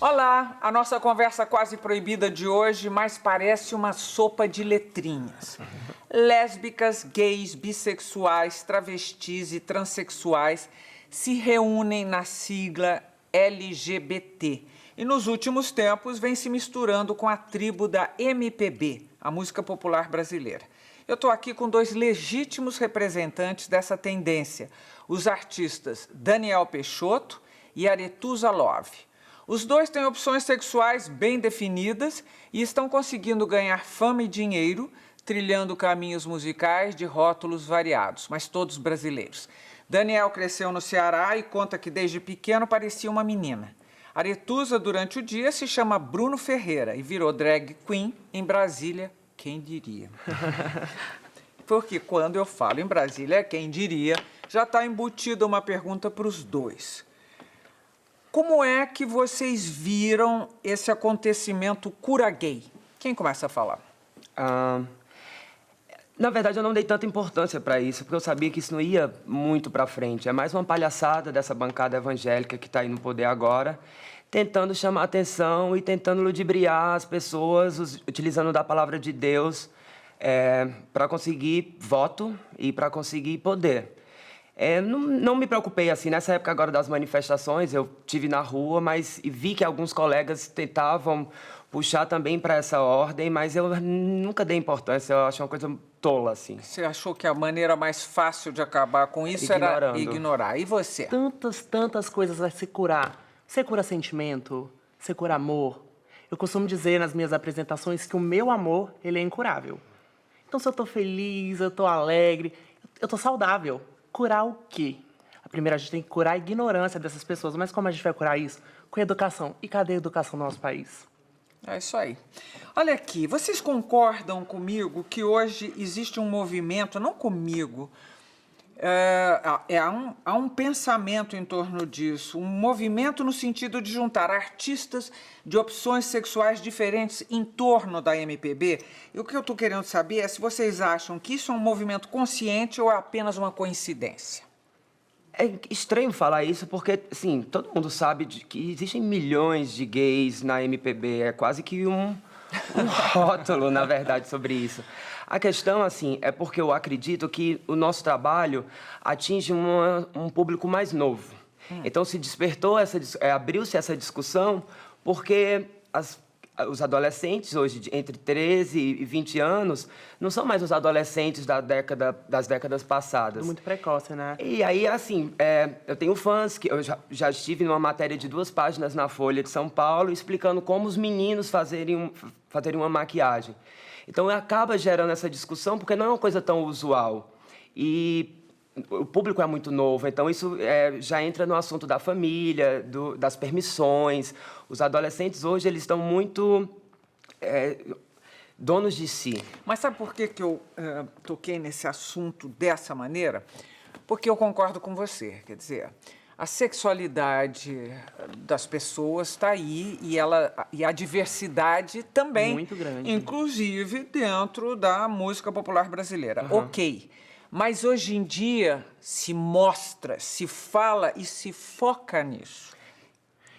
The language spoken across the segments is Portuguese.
Olá, a nossa conversa quase proibida de hoje mais parece uma sopa de letrinhas. Lésbicas, gays, bissexuais, travestis e transexuais se reúnem na sigla LGBT e nos últimos tempos vem se misturando com a tribo da MPB, a música popular brasileira. Eu estou aqui com dois legítimos representantes dessa tendência, os artistas Daniel Peixoto e Aretusa Love. Os dois têm opções sexuais bem definidas e estão conseguindo ganhar fama e dinheiro, trilhando caminhos musicais de rótulos variados, mas todos brasileiros. Daniel cresceu no Ceará e conta que desde pequeno parecia uma menina. Aretusa, durante o dia, se chama Bruno Ferreira e virou drag queen em Brasília, quem diria? Porque quando eu falo em Brasília, quem diria, já está embutida uma pergunta para os dois. Como é que vocês viram esse acontecimento cura gay? Quem começa a falar? Na verdade, eu não dei tanta importância para isso, porque eu sabia que isso não ia muito para frente. É mais uma palhaçada dessa bancada evangélica que está aí no poder agora, tentando chamar atenção e tentando ludibriar as pessoas, utilizando da palavra de Deus para conseguir voto e para conseguir poder. Não me preocupei assim, nessa época agora das manifestações, eu estive na rua, mas vi que alguns colegas tentavam puxar também para essa ordem, mas eu nunca dei importância, eu acho uma coisa tola, assim. Você achou que a maneira mais fácil de acabar com isso era ignorar. E você? Tantas coisas a se curar. Você cura sentimento, você cura amor. Eu costumo dizer nas minhas apresentações que o meu amor, ele é incurável. Então, se eu tô feliz, eu tô alegre, eu tô saudável. Curar o quê? Primeiro, a gente tem que curar a ignorância dessas pessoas. Mas como a gente vai curar isso? Com educação. E cadê a educação no nosso país? É isso aí. Olha aqui, vocês concordam comigo que hoje existe um movimento, não comigo, há um pensamento em torno disso, um movimento no sentido de juntar artistas de opções sexuais diferentes em torno da MPB. E o que eu estou querendo saber é se vocês acham que isso é um movimento consciente ou é apenas uma coincidência. É estranho falar isso porque, assim, todo mundo sabe que existem milhões de gays na MPB. É quase que um rótulo, na verdade, sobre isso. A questão, assim, é porque eu acredito que o nosso trabalho atinge um público mais novo. Então, se despertou, abriu-se essa discussão porque os adolescentes hoje, entre 13 e 20 anos, não são mais os adolescentes das décadas passadas. Tudo muito precoce, né? E aí, assim, eu tenho fãs que eu já estive numa matéria de 2 páginas na Folha de São Paulo explicando como os meninos fazerem uma maquiagem. Então, acaba gerando essa discussão porque não é uma coisa tão usual. E o público é muito novo, então isso já entra no assunto da família, das permissões. Os adolescentes hoje, eles estão muito donos de si. Mas sabe por que eu toquei nesse assunto dessa maneira? Porque eu concordo com você, quer dizer, a sexualidade das pessoas está aí e a diversidade também. Muito grande. Inclusive dentro da música popular brasileira. Ok. Mas hoje em dia se mostra, se fala e se foca nisso.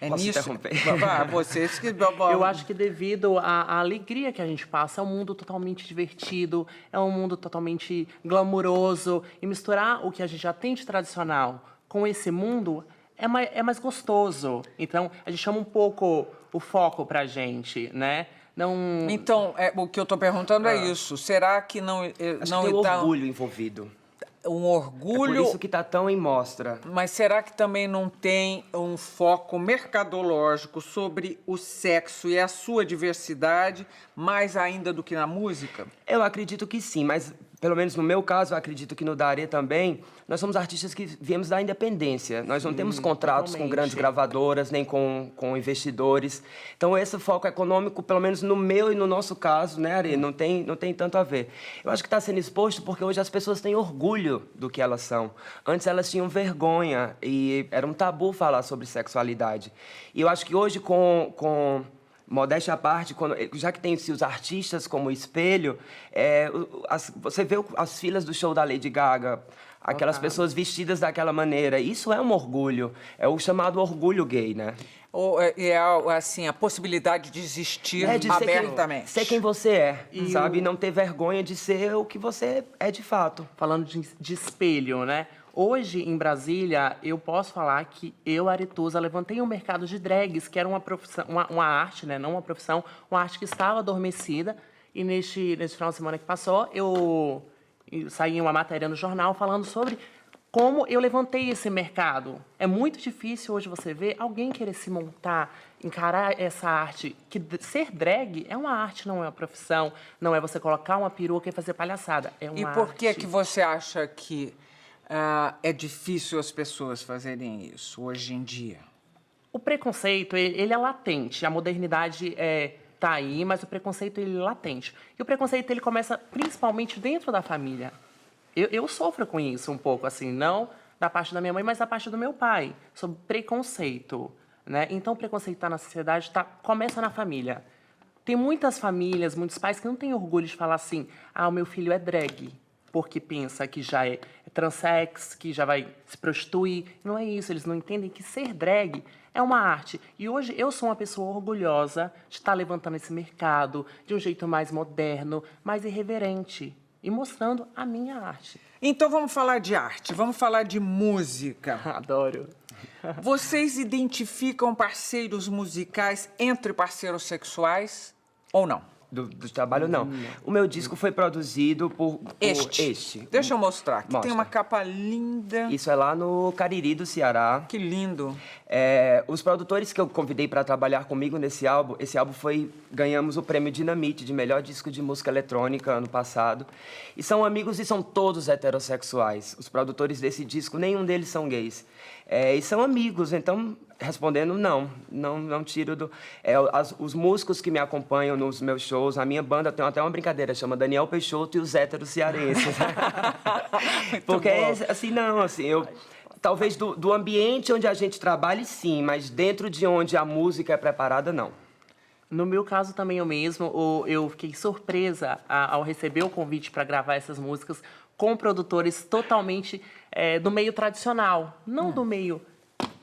Posso nisso. interromper? Vocês que... Eu acho que devido à alegria que a gente passa, é um mundo totalmente divertido, é um mundo totalmente glamuroso. E misturar o que a gente já tem de tradicional com esse mundo é mais gostoso. Então, a gente chama um pouco o foco pra gente, né? Não... Então, o que eu estou perguntando é isso. Será que não Acho que tem orgulho envolvido. Um orgulho... É por isso que está tão em mostra. Mas será que também não tem um foco mercadológico sobre o sexo e a sua diversidade, mais ainda do que na música? Eu acredito que sim, mas pelo menos no meu caso, eu acredito que no Darê também, nós somos artistas que viemos da independência. Nós não temos contratos totalmente. com grandes gravadoras, nem com investidores. Então, esse foco econômico, pelo menos no meu e no nosso caso, né, Arê, não tem tanto a ver. Eu acho que está sendo exposto porque hoje as pessoas têm orgulho do que elas são. Antes, elas tinham vergonha e era um tabu falar sobre sexualidade. E eu acho que hoje, com modéstia à parte, já que tem os artistas como espelho, você vê as filas do show da Lady Gaga, Aquelas pessoas vestidas daquela maneira. Isso é um orgulho. É o chamado orgulho gay, né? Assim, a possibilidade de existir De abertamente. ser quem você é, sabe? Não ter vergonha de ser o que você é de fato. Falando de espelho, né? Hoje, em Brasília, eu posso falar que eu, Aretusa, levantei um mercado de drags, que era uma profissão, uma arte, né? Não uma profissão, uma arte que estava adormecida. E neste final de semana que passou, eu saí em uma matéria no jornal falando sobre como eu levantei esse mercado. É muito difícil hoje você ver alguém querer se montar, encarar essa arte. Que ser drag é uma arte, não é uma profissão. Não é você colocar uma peruca e fazer palhaçada. É uma E por que arte. que você acha que é difícil as pessoas fazerem isso hoje em dia? O preconceito, ele é latente. A modernidade tá aí, mas o preconceito, ele é latente. E o preconceito, ele começa principalmente dentro da família. Eu sofro com isso um pouco, assim, não da parte da minha mãe, mas da parte do meu pai, sobre preconceito, né? Então, o preconceito está na sociedade, começa na família. Tem muitas famílias, muitos pais que não têm orgulho de falar assim, o meu filho é drag, porque pensa que já é transex, que já vai se prostituir. Não é isso, eles não entendem que ser drag é uma arte. E hoje eu sou uma pessoa orgulhosa de estar levantando esse mercado de um jeito mais moderno, mais irreverente e mostrando a minha arte. Então vamos falar de arte, vamos falar de música. Adoro. Vocês identificam parceiros musicais entre parceiros sexuais ou não? Do trabalho, não. O meu disco foi produzido por Este. Deixa eu mostrar. Aqui Mostra. tem uma capa linda. Isso é lá no Cariri do Ceará. Que lindo. Os produtores que eu convidei para trabalhar comigo nesse álbum, ganhamos o prêmio Dinamite de melhor disco de música eletrônica ano passado. E são amigos e são todos heterossexuais. Os produtores desse disco, nenhum deles são gays. E são amigos, então, respondendo, não tiro do... os músicos que me acompanham nos meus shows, a minha banda tem até uma brincadeira, chama Daniel Peixoto e os héteros cearenses. Porque, talvez do ambiente onde a gente trabalha, sim, mas dentro de onde a música é preparada, não. No meu caso também eu mesmo, eu fiquei surpresa ao receber o convite para gravar essas músicas com produtores totalmente do meio tradicional, não do meio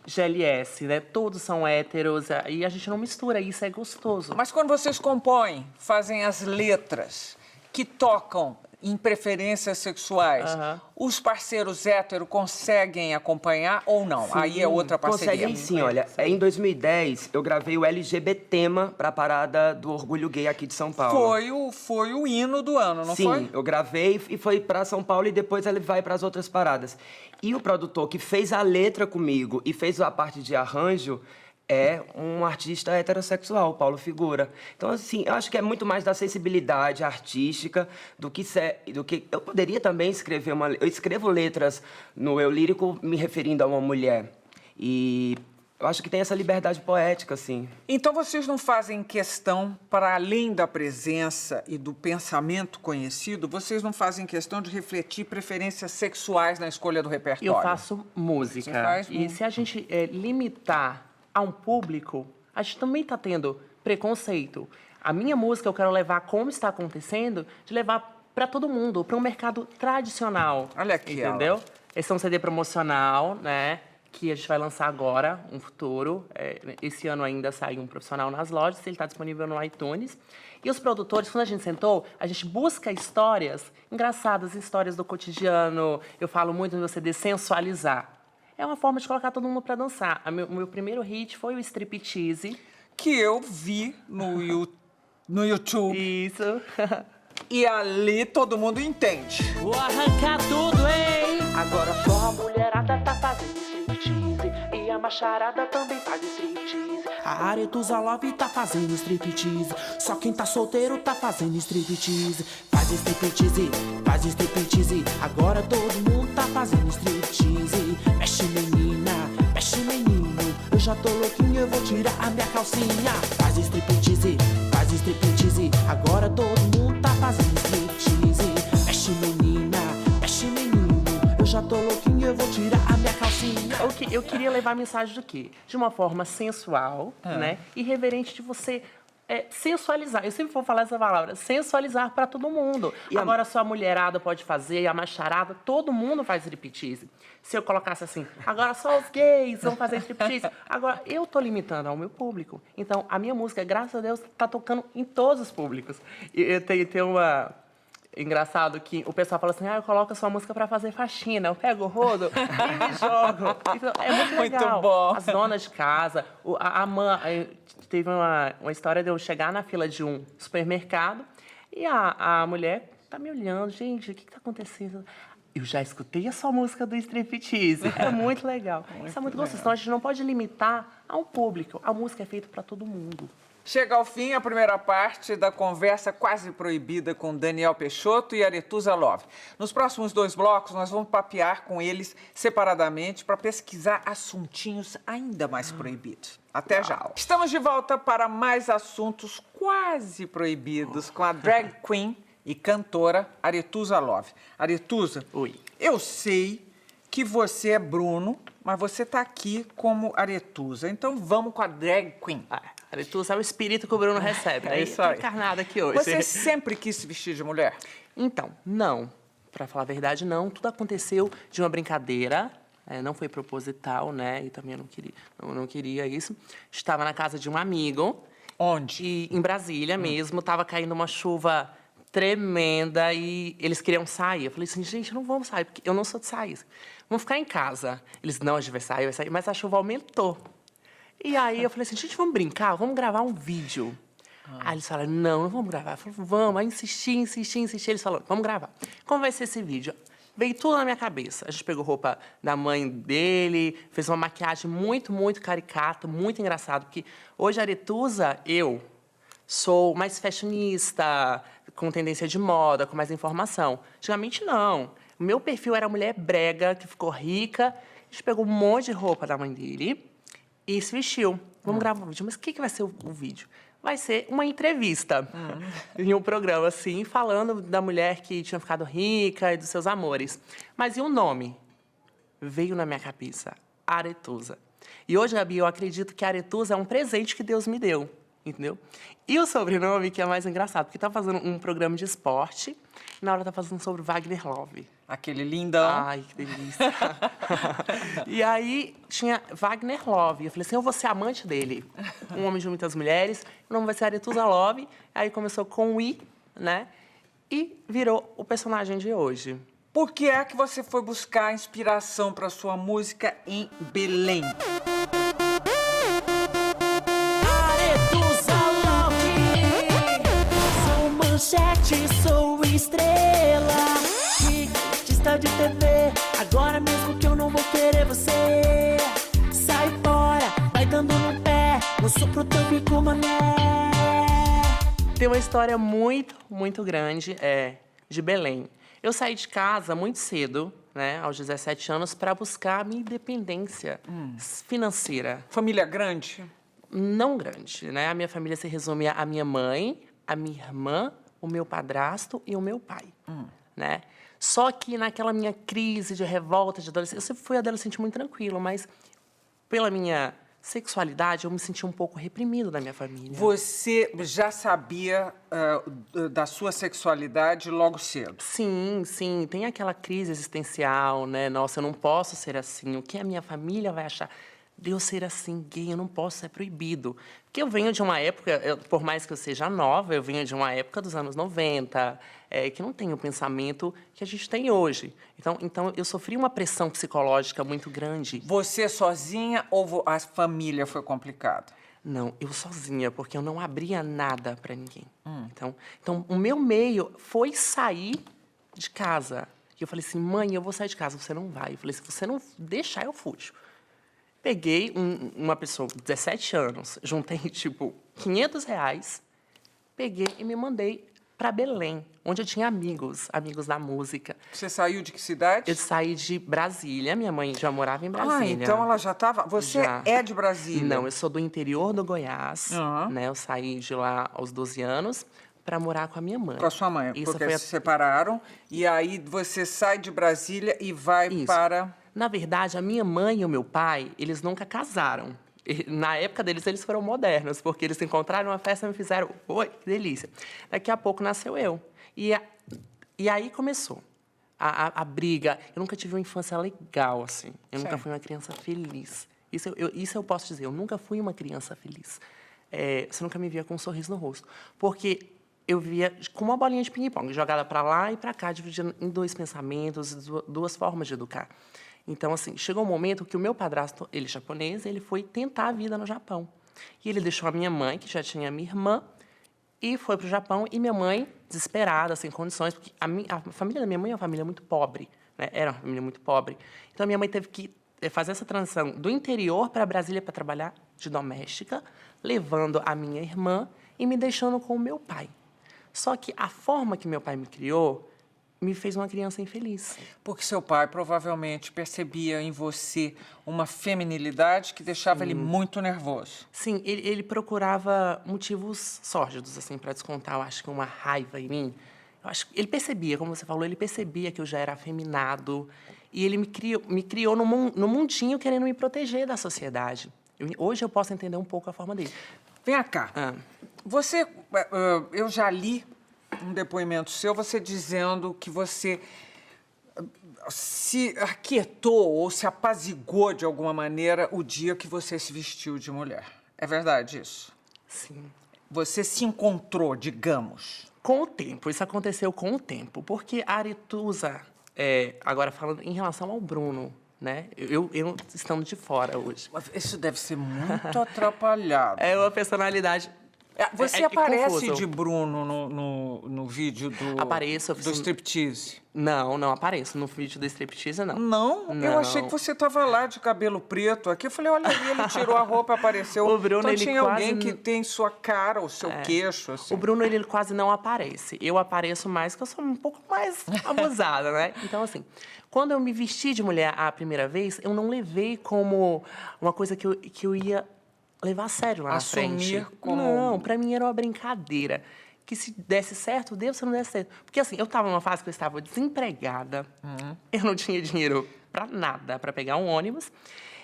GLS, né? Todos são héteros e a gente não mistura, isso é gostoso. Mas quando vocês compõem, fazem as letras que tocam em preferências sexuais, os parceiros héteros conseguem acompanhar ou não? Sim, aí é outra parceria. Conseguem sim, olha. Em 2010, eu gravei o LGBT Tema para a Parada do Orgulho Gay aqui de São Paulo. Foi o hino do ano, não foi? Sim, eu gravei e foi para São Paulo e depois ele vai para as outras paradas. E o produtor que fez a letra comigo e fez a parte de arranjo é um artista heterossexual, Paulo Figura. Então, assim, eu acho que é muito mais da sensibilidade artística do que eu poderia também escrever eu escrevo letras no eu lírico me referindo a uma mulher. E eu acho que tem essa liberdade poética, assim. Então vocês não fazem questão, para além da presença e do pensamento conhecido, vocês não fazem questão de refletir preferências sexuais na escolha do repertório? Eu faço música. Você faz E se a gente limitar a um público, a gente também está tendo preconceito. A minha música eu quero levar, como está acontecendo, de levar para todo mundo, para um mercado tradicional. Olha aqui, entendeu? Esse é um CD promocional, né? Que a gente vai lançar agora, um futuro. Esse ano ainda sai um profissional nas lojas, ele está disponível no iTunes. E os produtores, quando a gente sentou, a gente busca histórias engraçadas, histórias do cotidiano. Eu falo muito no CD sensualizar. É uma forma de colocar todo mundo para dançar. O meu primeiro hit foi o Striptease. Que eu vi no YouTube. Isso. E ali todo mundo entende. Vou arrancar tudo, hein? Agora só a mulherada tá fazendo striptease. E a macharada também faz striptease. A Aretusa Love tá fazendo striptease. Só quem tá solteiro tá fazendo striptease. Faz striptease, faz striptease. Agora todo mundo tá fazendo striptease. Mexe menina, mexe menino. Eu já tô louquinho, eu vou tirar a minha calcinha. Faz striptease, faz striptease. Agora todo mundo tá fazendo striptease. Mexe menina, mexe menino. Eu já tô louquinho, eu vou tirar a minha calcinha. Eu queria levar a mensagem do quê? De uma forma sensual, né? Irreverente de você sensualizar. Eu sempre vou falar essa palavra, sensualizar para todo mundo. E agora só a mulherada pode fazer, a macharada, todo mundo faz striptease. Se eu colocasse assim, agora só os gays vão fazer striptease. Agora, eu tô limitando ao meu público. Então, a minha música, graças a Deus, tá tocando em todos os públicos. E tem uma... Engraçado que o pessoal fala assim, eu coloco a sua música pra fazer faxina. Eu pego o rodo e me jogo. Então, é muito legal. Muito bom. As donas de casa, a mãe... Teve uma história de eu chegar na fila de um supermercado e a mulher tá me olhando. Gente, o que tá acontecendo? Eu já escutei a sua música do striptease. É muito legal. Isso é muito gostoso. Então, a gente não pode limitar ao público. A música é feita pra todo mundo. Chega ao fim a primeira parte da conversa quase proibida com Daniel Peixoto e Aretusa Love. Nos próximos 2 blocos, nós vamos papear com eles separadamente para pesquisar assuntinhos ainda mais proibidos. Até já. Estamos de volta para mais assuntos quase proibidos com a drag queen e cantora Aretusa Love. Aretusa, Oi. eu sei que você é Bruno, mas você está aqui como Aretusa. Então vamos com a drag queen. Aretusa é o espírito que o Bruno recebe. É isso aí. Tô encarnada aqui hoje. Você sempre quis se vestir de mulher? Então, não. Pra falar a verdade, não. Tudo aconteceu de uma brincadeira. Não foi proposital, né? E também eu não queria isso. Estava na casa de um amigo. Onde? E em Brasília mesmo. Estava caindo uma chuva tremenda e eles queriam sair. Eu falei assim, gente, não vamos sair, porque eu não sou de sair. Vamos ficar em casa. Eles, não, a gente vai sair. Mas a chuva aumentou. E aí eu falei assim, gente, vamos brincar? Vamos gravar um vídeo. Aí eles falaram, não vamos gravar. Eu falei, vamos. Aí insisti. Eles falaram, vamos gravar. Como vai ser esse vídeo? Veio tudo na minha cabeça. A gente pegou roupa da mãe dele, fez uma maquiagem muito, muito caricata, muito engraçado. Porque hoje a Aretusa, eu sou mais fashionista, com tendência de moda, com mais informação. Antigamente, não. O meu perfil era mulher brega, que ficou rica. A gente pegou um monte de roupa da mãe dele e se vestiu. Vamos gravar um vídeo. Mas o que vai ser o vídeo? Vai ser uma entrevista em um programa, assim, falando da mulher que tinha ficado rica e dos seus amores. Mas e o nome? Veio na minha cabeça, Aretusa. E hoje, Gabi, eu acredito que a Aretusa é um presente que Deus me deu, entendeu? E o sobrenome, que é mais engraçado, porque tá fazendo um programa de esporte, e na hora tá fazendo sobre Wagner Love. Aquele lindão. Ai, que delícia. E aí, tinha Wagner Love. Eu falei assim, eu vou ser amante dele. Um homem de muitas mulheres. O nome vai ser Aretusa Love. Aí começou com o I, né? E virou o personagem de hoje. Por que é que você foi buscar inspiração para sua música em Belém? Aretusa Love, sou manchete, sou estrela. De TV, agora mesmo que eu não vou querer você. Sai fora, vai dando no pé, no sopro teu bico, mané. Tem uma história muito, muito grande de Belém. Eu saí de casa muito cedo, né, aos 17 anos, para buscar a minha independência financeira. Família grande? Não grande, né? A minha família se resume a minha mãe, a minha irmã, o meu padrasto e o meu pai, né? Só que naquela minha crise de revolta de adolescente, eu sempre fui adolescente muito tranquilo, mas pela minha sexualidade, eu me senti um pouco reprimido da minha família. Você já sabia da sua sexualidade logo cedo? Sim, sim. Tem aquela crise existencial, né? Nossa, eu não posso ser assim. O que a minha família vai achar? De eu ser assim, gay, eu não posso, é proibido. Porque eu venho de uma época, por mais que eu seja nova, eu venho de uma época dos anos 90, que não tem o pensamento que a gente tem hoje. Então eu sofri uma pressão psicológica muito grande. Você sozinha ou a família foi complicada? Não, eu sozinha, porque eu não abria nada para ninguém. Então, o meu meio foi sair de casa. E eu falei assim, mãe, eu vou sair de casa, você não vai. Eu falei, se você não deixar, eu fujo. Peguei uma pessoa, 17 anos, juntei, tipo, R$500, peguei e me mandei para Belém, onde eu tinha amigos da música. Você saiu de que cidade? Eu saí de Brasília, minha mãe já morava em Brasília. então ela já estava... Você Já. é de Brasília? Não, eu sou do interior do Goiás, né? Eu saí de lá aos 12 anos para morar com a minha mãe. Com a sua mãe, Isso porque foi se separaram. E aí você sai de Brasília e vai Isso. para... Na verdade, a minha mãe e o meu pai, eles nunca casaram. E, na época deles, eles foram modernos, porque eles se encontraram numa festa e me fizeram, oi, que delícia. Daqui a pouco nasceu eu. E aí começou a briga. Eu nunca tive uma infância legal, assim. Eu nunca fui uma criança feliz. Isso eu posso dizer, eu nunca fui uma criança feliz. Você nunca me via com um sorriso no rosto. Porque eu via com uma bolinha de ping-pong, jogada para lá e para cá, dividida em 2 pensamentos, 2 formas de educar. Então, assim, chegou um momento que o meu padrasto, ele japonês, ele foi tentar a vida no Japão. E ele deixou a minha mãe, que já tinha minha irmã, e foi para o Japão. E minha mãe, desesperada, sem condições, porque a família da minha mãe é uma família muito pobre, né? Era uma família muito pobre. Então, a minha mãe teve que fazer essa transição do interior para Brasília para trabalhar de doméstica, levando a minha irmã e me deixando com o meu pai. Só que a forma que meu pai me criou me fez uma criança infeliz. Porque seu pai provavelmente percebia em você uma feminilidade que deixava ele muito nervoso. Sim, ele procurava motivos sórdidos, assim, para descontar, eu acho que uma raiva em mim. Eu acho que ele percebia, como você falou, ele percebia que eu já era afeminado. E ele me criou no mundinho querendo me proteger da sociedade. Hoje eu posso entender um pouco a forma dele. Vem cá. Você, eu já li um depoimento seu, você dizendo que você se aquietou ou se apaziguou de alguma maneira o dia que você se vestiu de mulher. É verdade isso? Sim. Você se encontrou, digamos. Com o tempo, isso aconteceu com o tempo, porque a Aretusa, agora falando em relação ao Bruno, né? Eu estando de fora hoje. Isso deve ser muito atrapalhado. É uma personalidade. Você aparece confuso. de Bruno no vídeo Apareço, do striptease? Não apareço no vídeo do striptease, não. Não? Eu achei que você estava lá de cabelo preto aqui. Eu falei, olha ali, ele tirou a roupa e apareceu. O Bruno, então ele tinha quase alguém que tem sua cara, o seu queixo, assim. O Bruno, ele quase não aparece. Eu apareço mais, porque eu sou um pouco mais abusada, né? Então, assim, quando eu me vesti de mulher a primeira vez, eu não levei como uma coisa que eu ia levar a sério lá na frente. Assumir como... Não, pra mim era uma brincadeira. Que se desse certo, deu, se não desse certo. Porque, assim, eu tava numa fase que eu estava desempregada. Eu não tinha dinheiro pra nada, pra pegar um ônibus.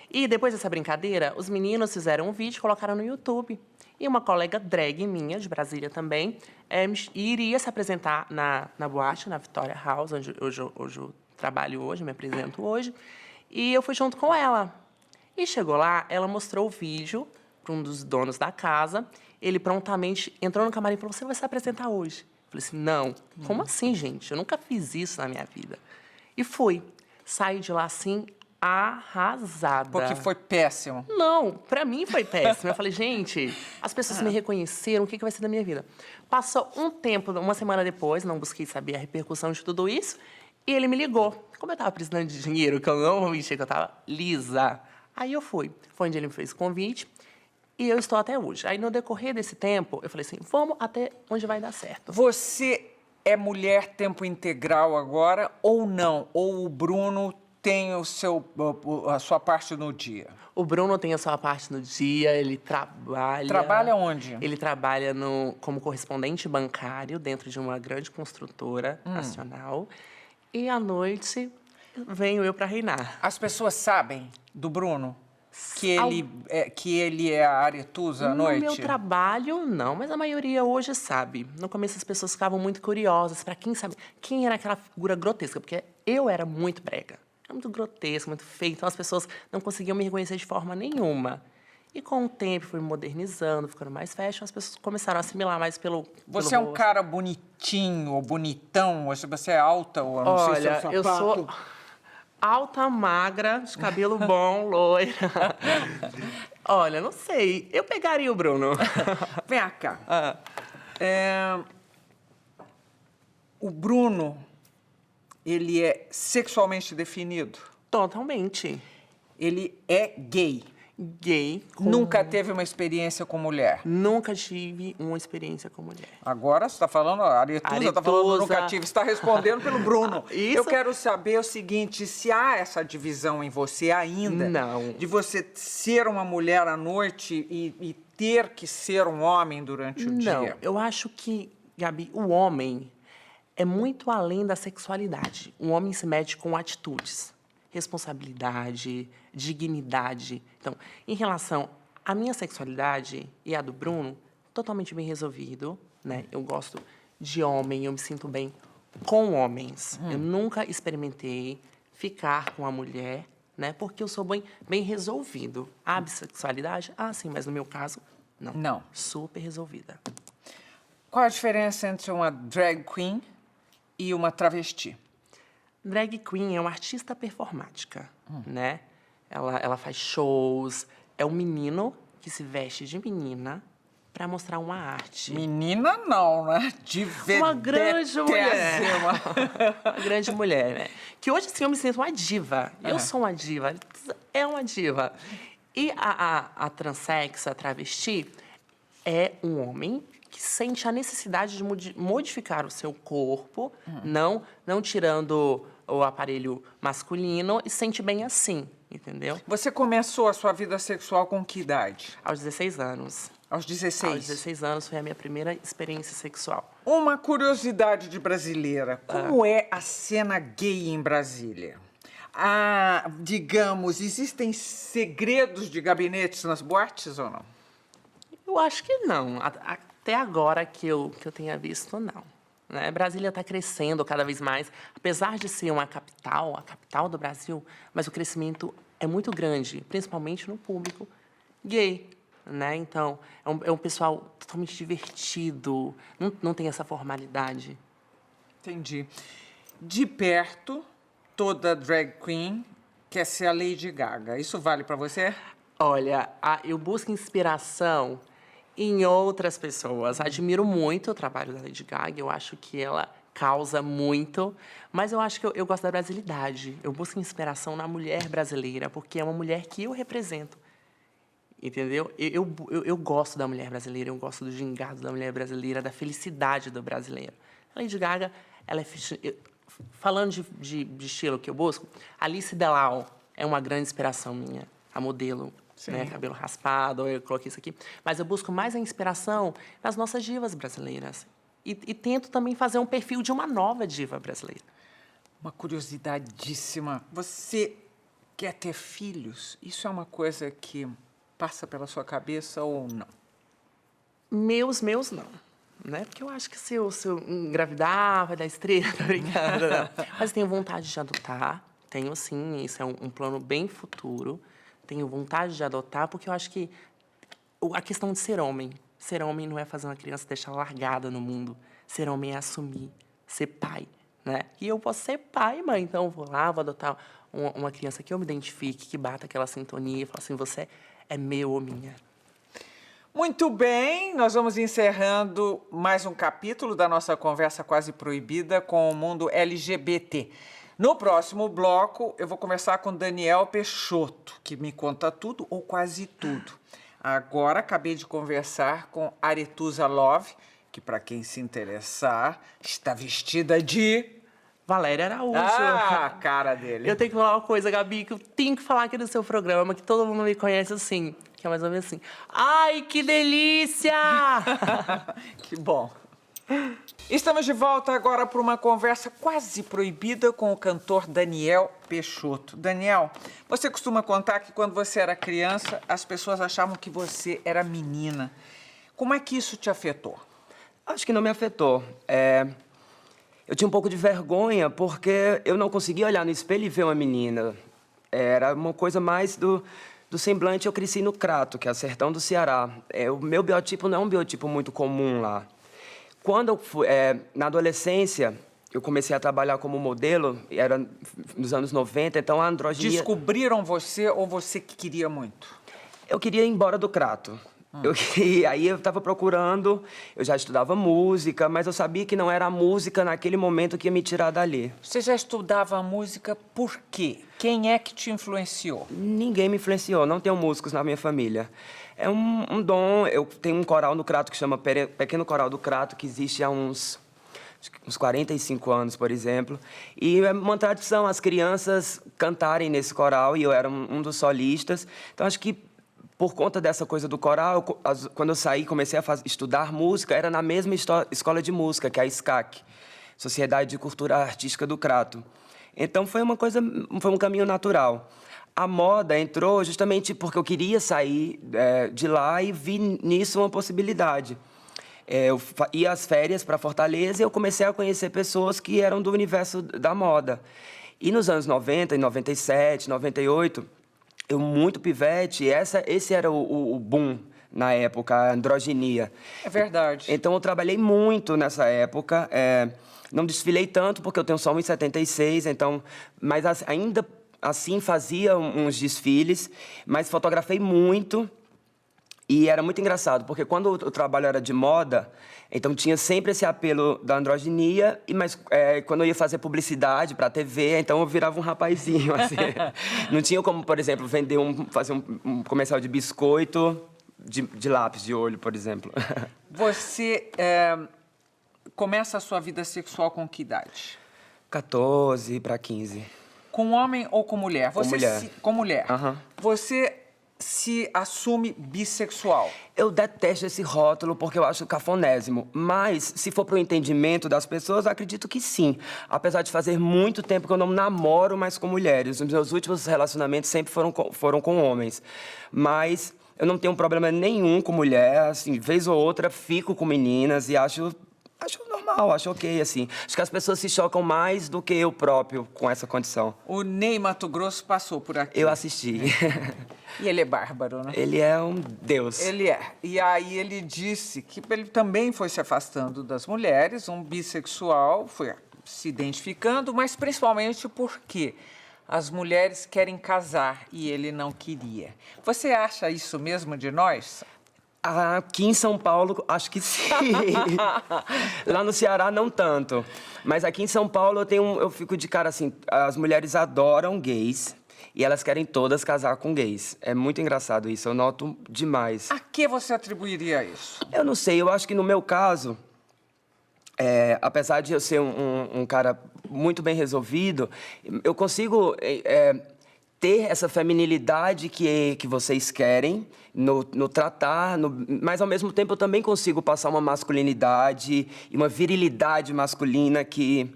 E depois dessa brincadeira, os meninos fizeram um vídeo e colocaram no YouTube. E uma colega drag minha, de Brasília também, iria se apresentar na boate, na Victoria House, onde hoje eu trabalho hoje, me apresento hoje. E eu fui junto com ela. E chegou lá, ela mostrou o vídeo para um dos donos da casa. Ele prontamente entrou no camarim e falou, você vai se apresentar hoje? Eu falei assim, não. Como assim, gente? Eu nunca fiz isso na minha vida. E fui. Saí de lá, assim, arrasada. Porque foi péssimo. Não, pra mim foi péssimo. Eu falei, gente, as pessoas me reconheceram, o que vai ser da minha vida? Passou um tempo, uma semana depois, não busquei saber a repercussão de tudo isso, e ele me ligou. Como eu tava precisando de dinheiro, que eu não vou mentir, que eu tava lisa. Aí eu fui. Foi onde ele me fez o convite, e eu estou até hoje. Aí, no decorrer desse tempo, eu falei assim, vamos até onde vai dar certo. Você é mulher tempo integral agora ou não? Ou o Bruno tem a sua parte no dia? O Bruno tem a sua parte no dia, ele trabalha... Trabalha onde? Ele trabalha como correspondente bancário dentro de uma grande construtora nacional. E à noite venho eu para reinar. As pessoas sabem do Bruno? Que ele é a Aretusa à noite? No meu trabalho, não, mas a maioria hoje sabe. No começo as pessoas ficavam muito curiosas para quem sabe quem era aquela figura grotesca, porque eu era muito brega. Era muito grotesco, muito feio, então as pessoas não conseguiam me reconhecer de forma nenhuma. E com o tempo fui me modernizando, ficando mais fashion, as pessoas começaram a assimilar mais pelo Você é um cara bonitinho ou bonitão? Ou você é alta ou não sei se é o sapato? Eu sou alta, magra, de cabelo bom, loira. Olha, não sei. Eu pegaria o Bruno. Vem cá. O Bruno, ele é sexualmente definido? Totalmente. Ele é gay? Gay. Nunca teve uma experiência com mulher? Nunca tive uma experiência com mulher. Agora você está falando, a Aretusa está falando nunca tive, você está respondendo pelo Bruno. Isso. Eu quero saber o seguinte, se há essa divisão em você ainda, Não. de você ser uma mulher à noite e ter que ser um homem durante o dia? Não, eu acho que, Gabi, o homem é muito além da sexualidade. O homem se mede com atitudes, responsabilidade, dignidade. Então, em relação A minha sexualidade e a do Bruno, totalmente bem resolvido, né? Eu gosto de homem, eu me sinto bem com homens. Eu nunca experimentei ficar com a mulher, né? Porque eu sou bem resolvido. A bissexualidade, sim, mas no meu caso, não. Não. Super resolvida. Qual a diferença entre uma drag queen e uma travesti? Drag queen é uma artista performática, né? Ela faz shows, é um menino que se veste de menina para mostrar uma arte. Menina não, né? De Uma grande mulher. vedetésima. Uma grande mulher, né? Que hoje, assim, eu me sinto uma diva. Eu sou uma diva. É uma diva. E a transex, a travesti, é um homem que sente a necessidade de modificar o seu corpo, não tirando o aparelho masculino, e sente bem assim, entendeu? Você começou a sua vida sexual com que idade? Aos 16 anos. Aos 16? Aos 16 anos foi a minha primeira experiência sexual. Uma curiosidade de brasileira. Como é a cena gay em Brasília? Digamos, existem segredos de gabinetes nas boates ou não? Eu acho que não. Até agora que eu tenha visto, não. Né? Brasília está crescendo cada vez mais. Apesar de ser a capital do Brasil, mas o crescimento é muito grande, principalmente no público gay. Né? Então, é um pessoal totalmente divertido, não tem essa formalidade. Entendi. De perto, toda drag queen quer ser a Lady Gaga. Isso vale para você? Olha, eu busco inspiração em outras pessoas. Admiro muito o trabalho da Lady Gaga, eu acho que ela causa muito, mas eu acho que eu gosto da brasilidade. Eu busco inspiração na mulher brasileira, porque é uma mulher que eu represento. Entendeu? Eu gosto da mulher brasileira, eu gosto do gingado da mulher brasileira, da felicidade do brasileiro. A Lady Gaga, ela é... Falando de estilo que eu busco, Alice Delau é uma grande inspiração minha, a modelo, né? Cabelo raspado, eu coloquei isso aqui. Mas eu busco mais a inspiração nas nossas divas brasileiras. E tento também fazer um perfil de uma nova diva brasileira. Uma curiosidadíssima. Você quer ter filhos? Isso é uma coisa que passa pela sua cabeça ou não? Meus não. Né? Porque eu acho que se eu engravidar, vai dar estrela, tá brincando, não. Mas tenho vontade de adotar. Tenho, sim. Isso é um plano bem futuro. Tenho vontade de adotar, porque eu acho que a questão de ser homem não é fazer uma criança deixar largada no mundo. Ser homem é assumir, ser pai, né? E eu posso ser pai, mãe. Então, eu vou lá, vou adotar uma criança que eu me identifique, que bata aquela sintonia e fala assim, você é meu ou minha. Muito bem, nós vamos encerrando mais um capítulo da nossa conversa quase proibida com o mundo LGBT. No próximo bloco, eu vou conversar com Daniel Peixoto, que me conta tudo ou quase tudo. Agora, acabei de conversar com Aretusa Love, que, para quem se interessar, está vestida de... Valéria Araújo. A cara dele. Eu tenho que falar uma coisa, Gabi, que eu tenho que falar aqui no seu programa, que todo mundo me conhece assim, que é mais ou menos assim. Ai, que delícia! Que bom. Estamos de volta agora para uma conversa quase proibida com o cantor Daniel Peixoto. Daniel, você costuma contar que quando você era criança, as pessoas achavam que você era menina. Como é que isso te afetou? Acho que não me afetou. Eu tinha um pouco de vergonha porque eu não conseguia olhar no espelho e ver uma menina. Era uma coisa mais do semblante. Eu cresci no Crato, que é o sertão do Ceará. O meu biotipo não é um biotipo muito comum lá. Quando eu fui, na adolescência, eu comecei a trabalhar como modelo, era nos anos 90, então a androginia... Descobriram você ou você que queria muito? Eu queria ir embora do Crato. Aí eu estava procurando, eu já estudava música, mas eu sabia que não era a música naquele momento que ia me tirar dali. Você já estudava música por quê? Quem é que te influenciou? Ninguém me influenciou, não tenho músicos na minha família. É um dom, eu tenho um coral no Crato que chama Pequeno Coral do Crato, que existe há uns 45 anos, por exemplo. E é uma tradição as crianças cantarem nesse coral, e eu era um dos solistas. Então, acho que por conta dessa coisa do coral, quando eu saí, comecei a estudar música, era na mesma escola de música, que é a SCAC, Sociedade de Cultura Artística do Crato. Então, foi um caminho natural. A moda entrou justamente porque eu queria sair de lá e vi nisso uma possibilidade. Eu ia às férias para Fortaleza e eu comecei a conhecer pessoas que eram do universo da moda. E nos anos 90, em 97, 98, eu muito pivete, esse era o boom na época, a androginia. É verdade. Então eu trabalhei muito nessa época. Não desfilei tanto porque eu tenho só 1,76, então, mas ainda assim fazia uns desfiles, mas fotografei muito. E era muito engraçado, porque quando o trabalho era de moda, então tinha sempre esse apelo da androginia, mas quando eu ia fazer publicidade para a TV, então eu virava um rapazinho, assim. Não tinha como, por exemplo, fazer um comercial de biscoito de lápis de olho, por exemplo. Você começa a sua vida sexual com que idade? 14 para 15. Com homem ou com mulher? Com mulher. Com mulher. Aham. Você se assume bissexual. Eu detesto esse rótulo porque eu acho cafonésimo, mas se for para o entendimento das pessoas, eu acredito que sim. Apesar de fazer muito tempo que eu não namoro mais com mulheres. Os meus últimos relacionamentos sempre foram com homens. Mas eu não tenho problema nenhum com mulher, assim, vez ou outra fico com meninas e acho normal, acho ok, assim. Acho que as pessoas se chocam mais do que eu próprio com essa condição. O Ney Matogrosso passou por aqui. Eu assisti. E ele é bárbaro, né? Ele é um deus. Ele é. E aí ele disse que ele também foi se afastando das mulheres, um bissexual, foi se identificando, mas principalmente porque as mulheres querem casar e ele não queria. Você acha isso mesmo de nós? Aqui em São Paulo, acho que sim. Lá no Ceará, não tanto. Mas aqui em São Paulo, eu fico de cara assim, as mulheres adoram gays e elas querem todas casar com gays. É muito engraçado isso, eu noto demais. A que você atribuiria isso? Eu não sei, eu acho que no meu caso, apesar de eu ser um cara muito bem resolvido, eu consigo ter essa feminilidade que vocês querem no tratar, mas ao mesmo tempo eu também consigo passar uma masculinidade e uma virilidade masculina que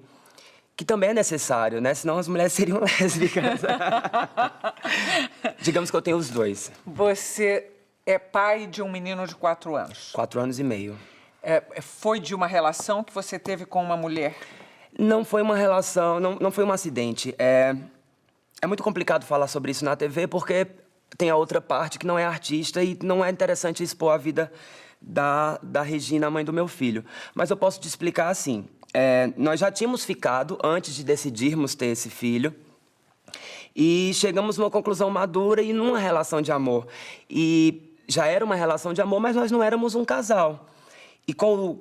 também é necessário, né? Senão as mulheres seriam lésbicas. Digamos que eu tenho os dois. Você é pai de um menino de 4 anos. 4 anos e meio. Foi de uma relação que você teve com uma mulher? Não foi uma relação, não foi um acidente. É muito complicado falar sobre isso na TV porque tem a outra parte que não é artista e não é interessante expor a vida da Regina, a mãe do meu filho. Mas eu posso te explicar assim. Nós já tínhamos ficado antes de decidirmos ter esse filho e chegamos numa conclusão madura e numa relação de amor. E já era uma relação de amor, mas nós não éramos um casal. E com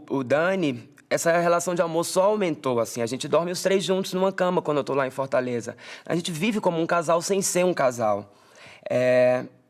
o Dani, essa relação de amor só aumentou, assim. A gente dorme os 3 juntos numa cama quando eu tô lá em Fortaleza. A gente vive como um casal sem ser um casal.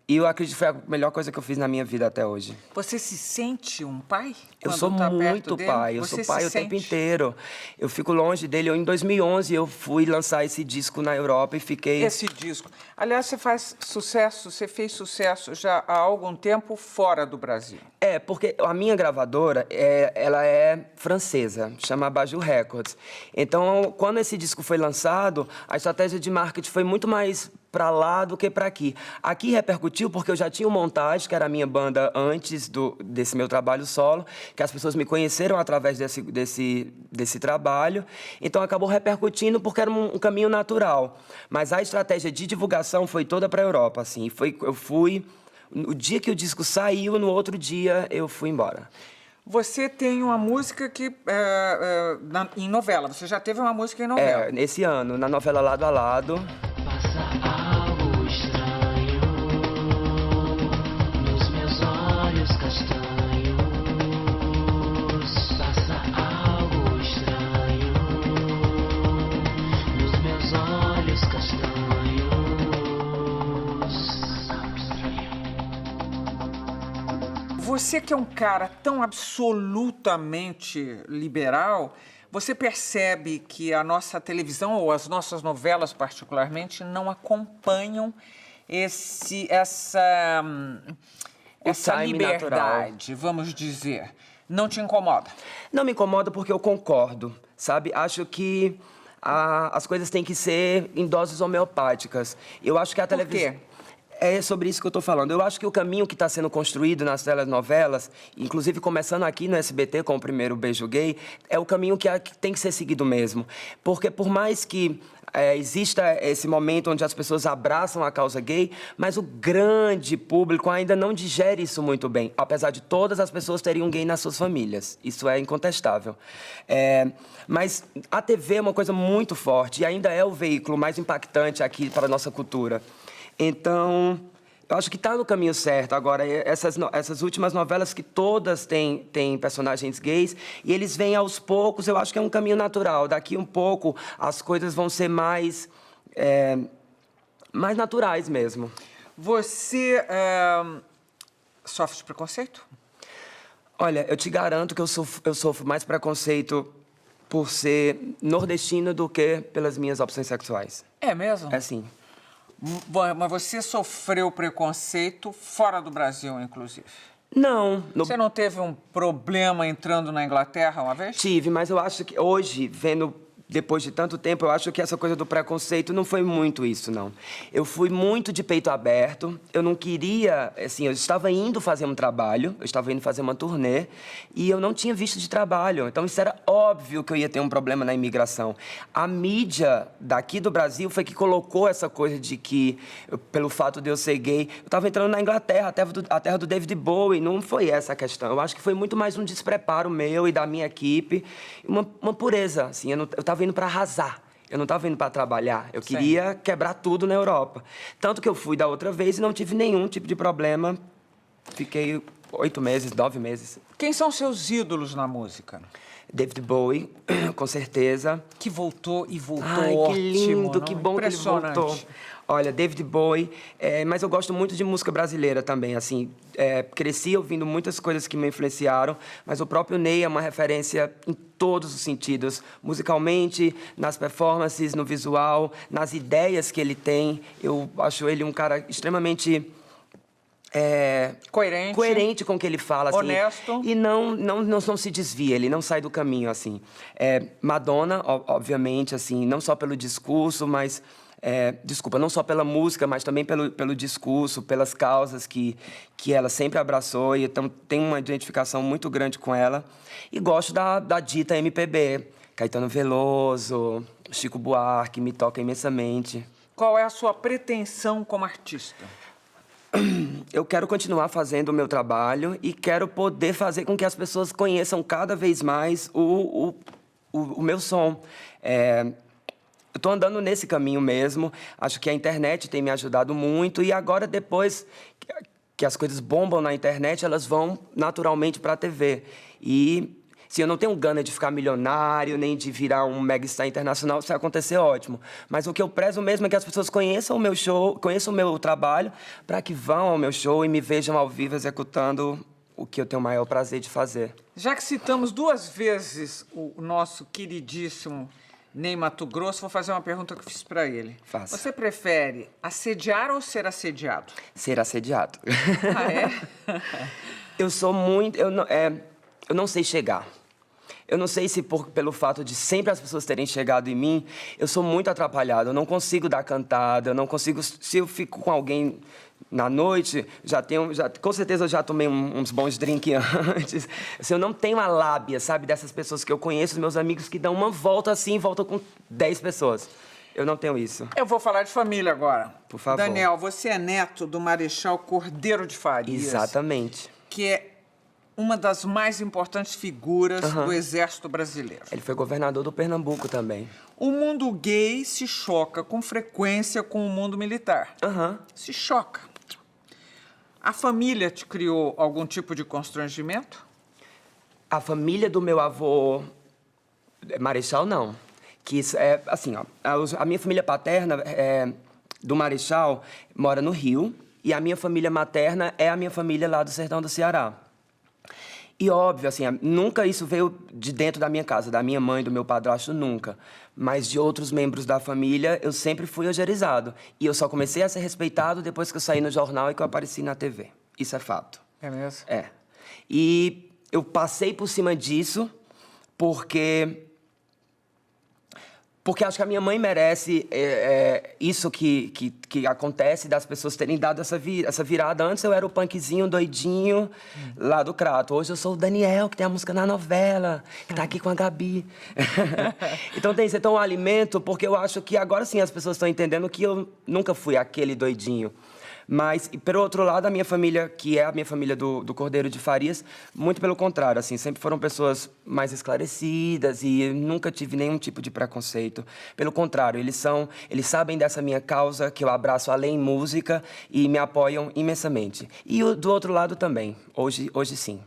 E eu acredito que foi a melhor coisa que eu fiz na minha vida até hoje. Você se sente um pai? Eu quando sou tá perto muito dele? pai, eu Você sou pai se o tempo sente? inteiro. Eu fico longe dele. Em 2011 eu fui lançar esse disco na Europa e fiquei... Esse disco. Aliás, você fez sucesso já há algum tempo fora do Brasil. Porque a minha gravadora, ela é francesa, chama Baju Records. Então, quando esse disco foi lançado, a estratégia de marketing foi muito mais para lá do que para aqui. Aqui repercutiu porque eu já tinha o Montage, que era a minha banda antes desse meu trabalho solo, que as pessoas me conheceram através desse trabalho. Então, acabou repercutindo porque era um caminho natural. Mas a estratégia de divulgação foi toda para a Europa, assim. Eu fui... No dia que o disco saiu, no outro dia eu fui embora. Você tem uma música em novela. Você já teve uma música em novela. Esse ano, na novela Lado a Lado. Passa algo estranho nos meus olhos castanhos. Passa algo estranho nos meus olhos castanhos. Você que é um cara tão absolutamente liberal, você percebe que a nossa televisão, ou as nossas novelas particularmente, não acompanham essa time liberdade, vamos dizer. Não te incomoda? Não me incomoda porque eu concordo, sabe? Acho que as coisas têm que ser em doses homeopáticas. Eu acho que a televisão... quê? É sobre isso que eu estou falando. Eu acho que o caminho que está sendo construído nas telenovelas, inclusive começando aqui no SBT com o primeiro Beijo Gay, é o caminho que tem que ser seguido mesmo. Porque por mais que exista esse momento onde as pessoas abraçam a causa gay, mas o grande público ainda não digere isso muito bem, apesar de todas as pessoas terem um gay nas suas famílias. Isso é incontestável. Mas a TV é uma coisa muito forte e ainda é o veículo mais impactante aqui para a nossa cultura. Então, eu acho que está no caminho certo. Agora, essas últimas novelas que todas têm personagens gays, e eles vêm aos poucos, eu acho que é um caminho natural. Daqui um pouco, as coisas vão ser mais naturais mesmo. Você sofre de preconceito? Olha, eu te garanto que eu sofro mais preconceito por ser nordestino do que pelas minhas opções sexuais. É mesmo? É sim. Mas você sofreu preconceito fora do Brasil, inclusive? Não. Você não teve um problema entrando na Inglaterra uma vez? Tive, mas eu acho que hoje, vendo depois de tanto tempo, eu acho que essa coisa do preconceito não foi muito isso, não. Eu fui muito de peito aberto, eu não queria, assim, eu estava indo fazer um trabalho, eu estava indo fazer uma turnê, e eu não tinha visto de trabalho, então isso era óbvio que eu ia ter um problema na imigração. A mídia daqui do Brasil foi que colocou essa coisa de que, pelo fato de eu ser gay, eu estava entrando na Inglaterra, a terra do David Bowie, não foi essa a questão. Eu acho que foi muito mais um despreparo meu e da minha equipe, uma pureza, assim, eu estava indo para arrasar. Eu não estava indo para trabalhar. Eu queria quebrar tudo na Europa. Tanto que eu fui da outra vez e não tive nenhum tipo de problema. Fiquei 8 meses, 9 meses. Quem são seus ídolos na música? David Bowie, com certeza. Que voltou e voltou Ai, ótimo. que lindo, não? que bom que ele voltou. Olha, David Bowie, mas eu gosto muito de música brasileira também, assim. Cresci ouvindo muitas coisas que me influenciaram, mas o próprio Ney é uma referência em todos os sentidos. Musicalmente, nas performances, no visual, nas ideias que ele tem. Eu acho ele um cara extremamente... coerente com o que ele fala, assim, honesto. E não se desvia, ele não sai do caminho, assim. Madonna, obviamente, assim, não só pelo discurso, mas... não só pela música, mas também pelo discurso, pelas causas que ela sempre abraçou, e então tenho uma identificação muito grande com ela. E gosto da dita MPB, Caetano Veloso, Chico Buarque, me toca imensamente. Qual é a sua pretensão como artista? Eu quero continuar fazendo o meu trabalho e quero poder fazer com que as pessoas conheçam cada vez mais o meu som. Eu estou andando nesse caminho mesmo, acho que a internet tem me ajudado muito, e agora, depois que as coisas bombam na internet, elas vão naturalmente para a TV. E se eu não tenho gana de ficar milionário, nem de virar um megastar internacional, se acontecer, ótimo. Mas o que eu prezo mesmo é que as pessoas conheçam o meu show, conheçam o meu trabalho, para que vão ao meu show e me vejam ao vivo executando o que eu tenho o maior prazer de fazer. Já que citamos 2 vezes o nosso queridíssimo Ney Matogrosso, vou fazer uma pergunta que eu fiz para ele. Faça. Você prefere assediar ou ser assediado? Ser assediado. Ah, é? Eu sou muito... Eu não sei chegar. Eu não sei se pelo fato de sempre as pessoas terem chegado em mim, eu sou muito atrapalhado. Eu não consigo dar cantada, eu não consigo... Se eu fico com alguém na noite, com certeza eu já tomei uns bons drinks antes. Assim, eu não tenho a lábia, sabe, dessas pessoas que eu conheço, meus amigos que dão uma volta assim, voltam com 10 pessoas. Eu não tenho isso. Eu vou falar de família agora. Por favor. Daniel, você é neto do Marechal Cordeiro de Farias. Exatamente. Que é uma das mais importantes figuras do Exército Brasileiro. Ele foi governador do Pernambuco também. O mundo gay se choca com frequência com o mundo militar. Se choca. A família te criou algum tipo de constrangimento? A família do meu avô Marechal, não. Que isso é, assim, ó, a minha família paterna do Marechal mora no Rio, e a minha família materna é a minha família lá do sertão do Ceará. E óbvio, assim, nunca isso veio de dentro da minha casa, da minha mãe, do meu padrasto, nunca. Mas de outros membros da família, eu sempre fui ogerizado. E eu só comecei a ser respeitado depois que eu saí no jornal e que eu apareci na TV. Isso é fato. É mesmo? É. E eu passei por cima disso porque Porque acho que a minha mãe merece isso que acontece, das pessoas terem dado essa virada. Antes eu era o punkzinho doidinho lá do Crato. Hoje eu sou o Daniel, que tem a música na novela, que tá aqui com a Gabi. Então tem que ser um alimento, porque eu acho que agora sim as pessoas estão entendendo que eu nunca fui aquele doidinho. Mas, pelo outro lado, a minha família, que é a minha família do Cordeiro de Farias, muito pelo contrário, assim, sempre foram pessoas mais esclarecidas e nunca tive nenhum tipo de preconceito. Pelo contrário, eles sabem dessa minha causa, que eu abraço além música, e me apoiam imensamente. E do outro lado também, hoje sim.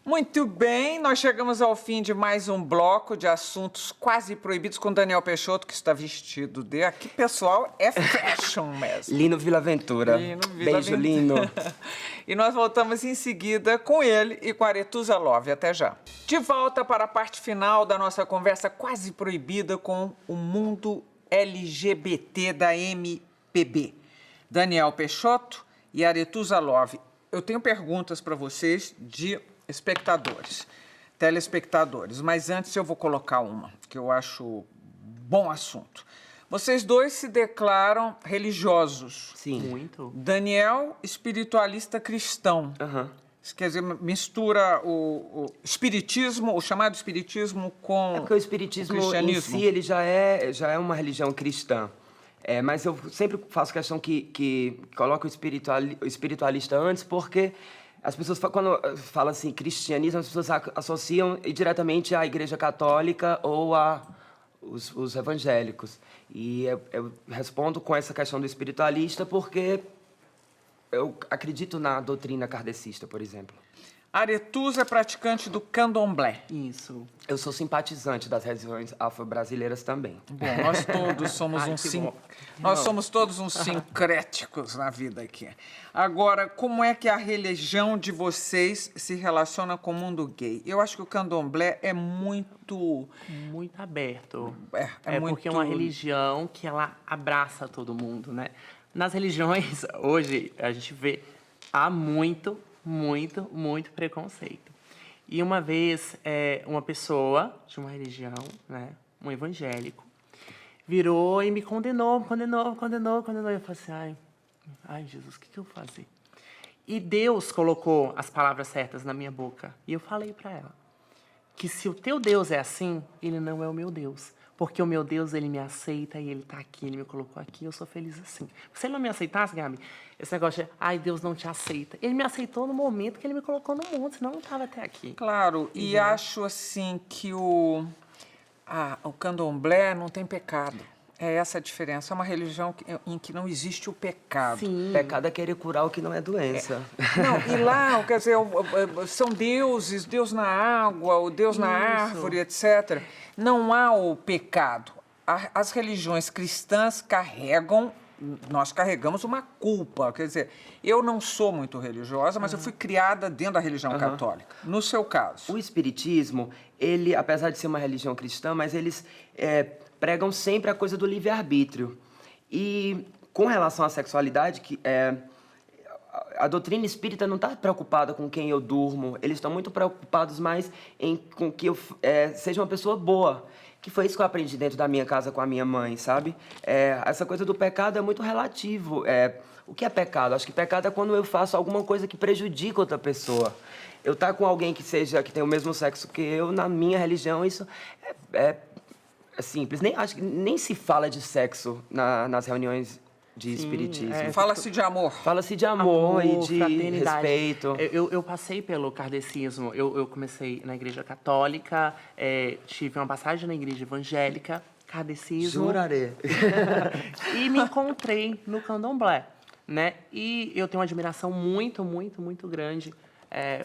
Muito bem, nós chegamos ao fim de mais um bloco de assuntos quase proibidos com Daniel Peixoto, que está vestido de... Aqui, pessoal, é fashion mesmo. Lino Villaventura. Beijo, Lino. E nós voltamos em seguida com ele e com a Aretusa Love. Até já. De volta para a parte final da nossa conversa quase proibida com o mundo LGBT da MPB. Daniel Peixoto e Aretusa Love. Eu tenho perguntas para vocês de telespectadores, mas antes eu vou colocar uma, que eu acho bom assunto. Vocês dois se declaram religiosos. Sim. Muito. Daniel, espiritualista cristão. Isso quer dizer, mistura o espiritismo, o chamado espiritismo com porque o espiritismo cristianismo. em si, ele já é uma religião cristã. Mas eu sempre faço questão que coloque o espiritualista antes, porque as pessoas, quando falam assim, cristianismo, as pessoas associam diretamente à Igreja Católica ou os evangélicos. E eu respondo com essa questão do espiritualista porque eu acredito na doutrina kardecista, por exemplo. Aretusa é praticante do candomblé. Isso. Eu sou simpatizante das religiões afro-brasileiras também. Bom, nós todos somos somos todos uns sincréticos na vida aqui. Agora, como é que a religião de vocês se relaciona com o mundo gay? Eu acho que o candomblé é muito aberto. É muito... porque é uma religião que ela abraça todo mundo, né? Nas religiões, hoje, a gente vê, há muito preconceito. E uma vez, uma pessoa de uma religião, né, um evangélico, virou e me condenou. E eu falei assim, ai, Jesus, o que eu vou fazer? E Deus colocou as palavras certas na minha boca. E eu falei para ela que se o teu Deus é assim, ele não é o meu Deus. Porque o meu Deus, ele me aceita e ele tá aqui, ele me colocou aqui, eu sou feliz assim. Se ele não me aceitasse, Gabi, esse negócio de, Deus não te aceita. Ele me aceitou no momento que ele me colocou no mundo, senão eu não estava até aqui. Claro, e acho assim que o candomblé não tem pecado. É essa a diferença. É uma religião em que não existe o pecado. Sim. Pecado é querer curar o que não é doença. Não, e lá, quer dizer, são deuses, Deus na água, o Deus na árvore, etc. Não há o pecado. As religiões cristãs nós carregamos uma culpa. Quer dizer, eu não sou muito religiosa, mas eu fui criada dentro da religião católica. No seu caso. O espiritismo, ele, apesar de ser uma religião cristã, mas eles pregam sempre a coisa do livre-arbítrio. E com relação à sexualidade, a doutrina espírita não está preocupada com quem eu durmo. Eles estão muito preocupados mais com que eu seja uma pessoa boa. Que foi isso que eu aprendi dentro da minha casa com a minha mãe, sabe? Essa coisa do pecado é muito relativo. O que é pecado? Acho que pecado é quando eu faço alguma coisa que prejudica outra pessoa. Eu estar com alguém que tem o mesmo sexo que eu, na minha religião, isso é simples. Acho que nem se fala de sexo nas reuniões de espiritismo. Fala-se de amor. Fala-se de amor e de fraternidade. respeito. Eu passei pelo kardecismo. Eu comecei na igreja católica, tive uma passagem na igreja evangélica, kardecismo. Juraré. E me encontrei no candomblé, né? E eu tenho uma admiração muito grande.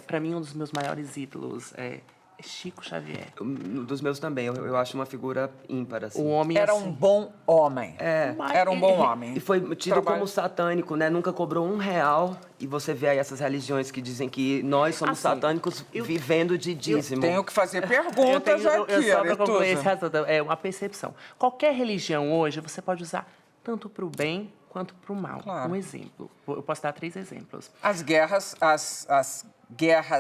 Para mim, um dos meus maiores ídolos é Chico Xavier. Dos meus também, eu acho uma figura ímpar, assim. O homem Era assim, um bom homem. Era um bom homem. E foi tido como satânico, né? Nunca cobrou R$1. E você vê aí essas religiões que dizem que nós somos satânicos vivendo de dízimo. Tenho que fazer perguntas aqui, só para concluir esse Aretusa. assunto, é uma percepção. Qualquer religião hoje, você pode usar tanto para o bem quanto para o mal. Claro. Um exemplo. Eu posso dar 3 exemplos. As guerras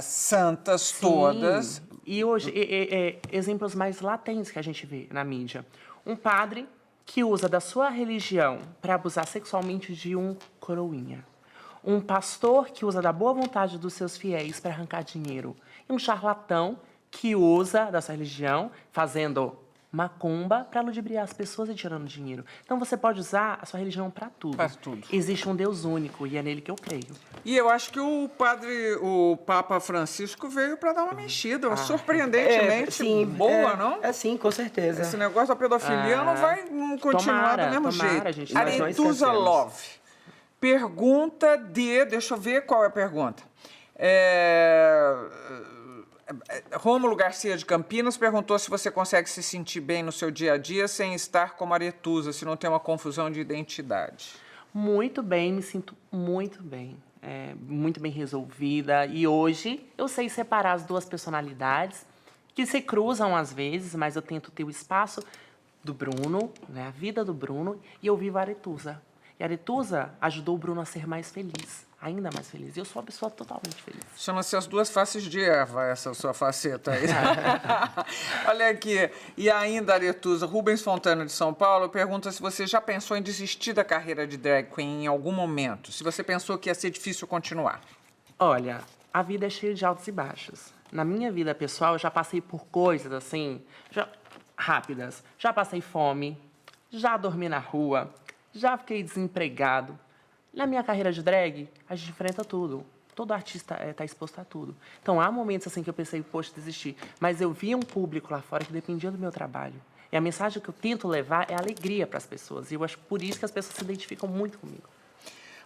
santas todas E hoje, exemplos mais latentes que a gente vê na mídia. Um padre que usa da sua religião para abusar sexualmente de um coroinha. Um pastor que usa da boa vontade dos seus fiéis para arrancar dinheiro. E um charlatão que usa da sua religião fazendo macumba para ludibriar as pessoas e tirando dinheiro. Então você pode usar a sua religião para tudo. Pra tudo. Existe um Deus único e é nele que eu creio. E eu acho que o Papa Francisco veio para dar uma mexida, surpreendentemente boa, não? Sim, com certeza. Esse negócio da pedofilia não vai continuar do mesmo tomara, jeito. gente. Nós não Aretusa esquecemos. Love. Pergunta de... Deixa eu ver qual é a pergunta. Rômulo Garcia de Campinas perguntou se você consegue se sentir bem no seu dia a dia sem estar como Aretusa, se não tem uma confusão de identidade. Muito bem, me sinto muito bem. Muito bem resolvida. E hoje eu sei separar as duas personalidades, que se cruzam às vezes, mas eu tento ter o espaço do Bruno, né, a vida do Bruno, e eu vivo a Aretusa. E a Aretusa ajudou o Bruno a ser mais feliz, ainda mais feliz. E eu sou uma pessoa totalmente feliz. Chama-se As Duas Faces de Eva, essa sua faceta aí. Olha aqui. E ainda, Aretusa, Rubens Fontana de São Paulo pergunta se você já pensou em desistir da carreira de drag queen em algum momento. Se você pensou que ia ser difícil continuar. Olha, a vida é cheia de altos e baixos. Na minha vida pessoal, eu já passei por coisas assim, rápidas. Já passei fome, já dormi na rua, já fiquei desempregado. Na minha carreira de drag, a gente enfrenta tudo. Todo artista está exposto a tudo. Então, há momentos assim que eu pensei, poxa, desistir. Mas eu via um público lá fora que dependia do meu trabalho. E a mensagem que eu tento levar é alegria para as pessoas. E eu acho por isso que as pessoas se identificam muito comigo.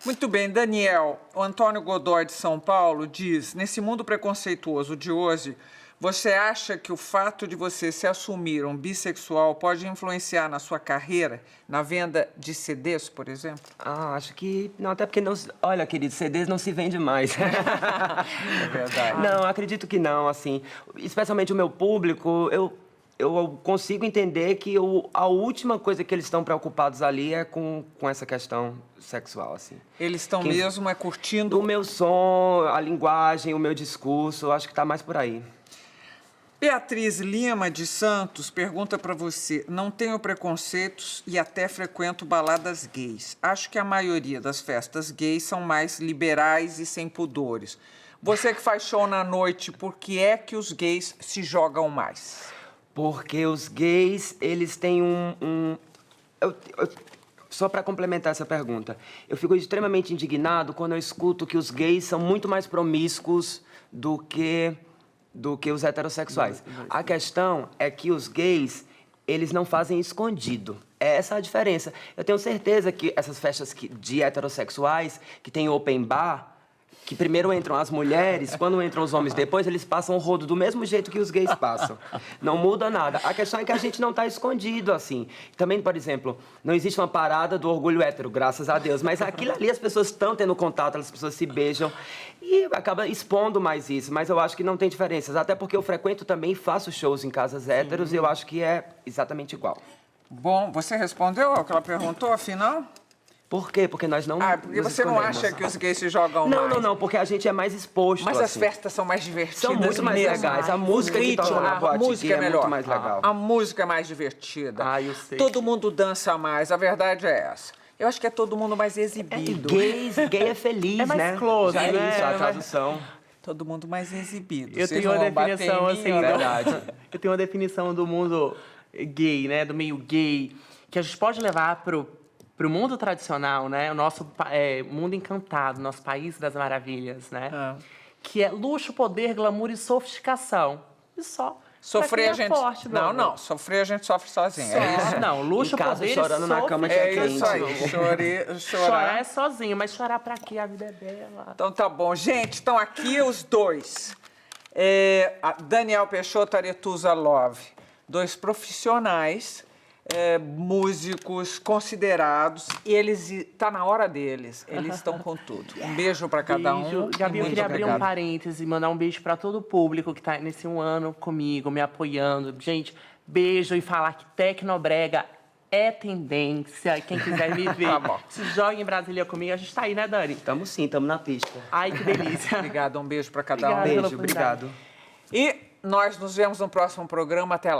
Muito bem, Daniel. O Antônio Godoy de São Paulo diz, nesse mundo preconceituoso de hoje, você acha que o fato de você se assumir um bissexual pode influenciar na sua carreira, na venda de CDs, por exemplo? Acho que não, até porque, não, olha, querido, CDs não se vende mais. É verdade. Não, acredito que não, assim. Especialmente o meu público, eu consigo entender que a última coisa que eles estão preocupados ali é com essa questão sexual, assim. Eles estão mesmo curtindo... O meu som, a linguagem, o meu discurso, eu acho que está mais por aí. Beatriz Lima de Santos pergunta para você, não tenho preconceitos e até frequento baladas gays. Acho que a maioria das festas gays são mais liberais e sem pudores. Você que faz show na noite, por que é que os gays se jogam mais? Porque os gays, eles têm só para complementar essa pergunta, eu fico extremamente indignado quando eu escuto que os gays são muito mais promíscuos do que os heterossexuais. A questão é que os gays, eles não fazem escondido. Essa é a diferença. Eu tenho certeza que essas festas de heterossexuais, que tem open bar, que primeiro entram as mulheres, quando entram os homens depois, eles passam o rodo do mesmo jeito que os gays passam. Não muda nada. A questão é que a gente não está escondido, assim. Também, por exemplo, não existe uma parada do orgulho hétero, graças a Deus, mas aquilo ali as pessoas estão tendo contato, as pessoas se beijam e acaba expondo mais isso. Mas eu acho que não tem diferenças, até porque eu frequento também, faço shows em casas héteros e eu acho que é exatamente igual. Bom, você respondeu ao que ela perguntou, afinal? Por quê? Porque nós não porque nos você não escondemos. acha que os gays se jogam mais? Não, porque a gente é mais exposto, Mas as assim. festas são mais divertidas. São muito mais mesmo. legais. A música que toca na boate música gay é muito mais legal. A música é mais divertida. Eu sei. Todo mundo dança mais, a verdade é essa. Eu acho que é todo mundo mais exibido. Gay é feliz, É mais né? close, Já é né? isso, a É mais- tradução. Todo mundo mais exibido. Eu Vocês tenho uma vão bater definição em mim, assim, ó. Verdade. eu tenho uma definição do mundo gay, né, do meio gay, que a gente pode levar pro mundo tradicional, né, o nosso mundo encantado, nosso país das maravilhas, né, que é luxo, poder, glamour e sofisticação. E só. Sofrer Pra a quem é gente... forte, meu amor. não, sofrer a gente sofre sozinho. É isso? Não, luxo, Em casa, poder chorando e na cama, que É é isso aí. quente. Chorar é sozinho, mas chorar pra quê? A vida é bela. Então tá bom. Gente, estão aqui os dois. A Daniel Peixoto, Aretusa Love. Dois profissionais, músicos considerados. E eles... Tá na hora deles. Eles estão com tudo. Um beijo pra cada Beijo. um. Gabi, eu Muito queria abrir obrigado. um parêntese e mandar um beijo pra todo o público que tá nesse um ano comigo, me apoiando. Gente, beijo e falar que Tecnobrega é tendência. Quem quiser me ver, Tá bom. se joga em Brasília comigo. A gente tá aí, né, Dani? Tamo sim, tamo na pista. Ai, que delícia. Obrigado, um beijo pra cada um. Obrigada pela Beijo, oportunidade. obrigado. E Nós nos vemos no próximo programa. Até lá.